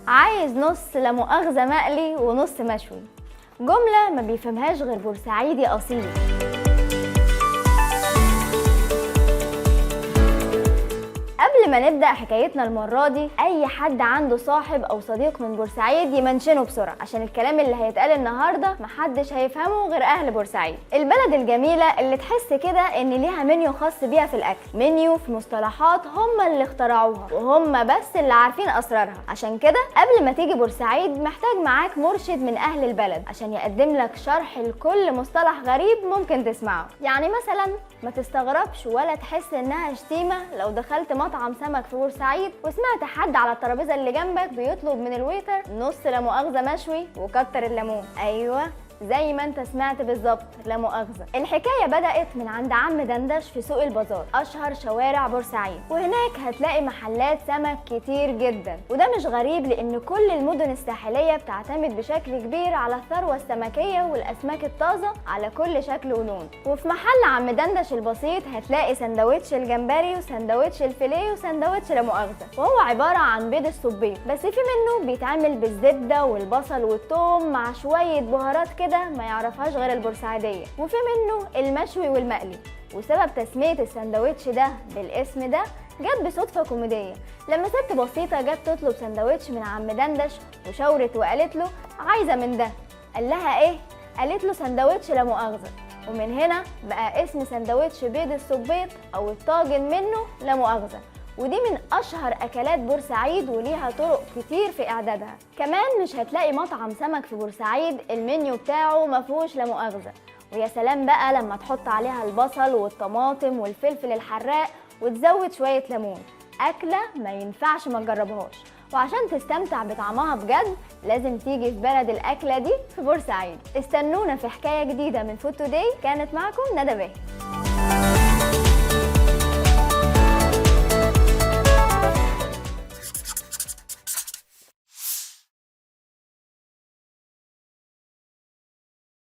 عايز نص لا مؤاخذة مقلي ونص مشوي، جملة ما بيفهمهاش غير بورسعيدي أصيل. قبل ما نبدأ حكايتنا المرة دي، أي حد عنده صاحب أو صديق من بورسعيد يمنشنه بسرعة، عشان الكلام اللي هيتقال النهاردة محدش هيفهمه غير أهل بورسعيد، البلد الجميلة اللي تحس كده إن ليها منيو خاص بيها في الأكل، منيو في مصطلحات هم اللي اخترعوها وهم بس اللي عارفين أسرارها. عشان كده قبل ما تيجي بورسعيد محتاج معاك مرشد من أهل البلد عشان يقدم لك شرح لكل مصطلح غريب ممكن تسمعه. يعني مثلا ما تستغربش ولا تحس إنها شتيمة لو دخلت مطعم سمك في بورسعيد وسمعت حد على الترابيزه اللي جنبك بيطلب من الويتر نص لا مؤاخذه مشوي وكتر الليمون. ايوه زي ما انت سمعت بالظبط، لا مؤاخذه. الحكايه بدات من عند عم دندش في سوق البازار، اشهر شوارع بورسعيد، وهناك هتلاقي محلات سمك كتير جدا، وده مش غريب لان كل المدن الساحليه بتعتمد بشكل كبير على الثروه السمكيه والاسماك الطازه على كل شكل ولون. وفي محل عم دندش البسيط هتلاقي سندوتش الجمبري وسندوتش الفيليه وسندوتش لا مؤاخذه، وهو عباره عن بيض الصبيط، بس في منه بيتعمل بالزبده والبصل والثوم مع شويه بهارات كده ما يعرفهاش غير البورسعيديه، وفي منه المشوي والمقلي. وسبب تسميه السندوتش ده بالاسم ده جت بصدفه كوميديه، لما ست بسيطه جت تطلب سندوتش من عم دندش وشاورت وقالت له عايزه من ده. قال لها ايه؟ قالت له سندوتش لا مؤاخذه، ومن هنا بقى اسم سندوتش بيض الصبيط او الطاجن منه لا مؤاخذه. ودي من اشهر اكلات بورسعيد وليها طرق كتير في اعدادها. كمان مش هتلاقي مطعم سمك في بورسعيد المنيو بتاعه مفهوش لا مؤاخذه. ويا سلام بقى لما تحط عليها البصل والطماطم والفلفل الحراق وتزود شويه ليمون، اكله ما ينفعش ما تجربهاش. وعشان تستمتع بطعمها بجد لازم تيجي في بلد الاكله دي في بورسعيد. استنونا في حكايه جديده من فود توداي، كانت معكم ندى باهي.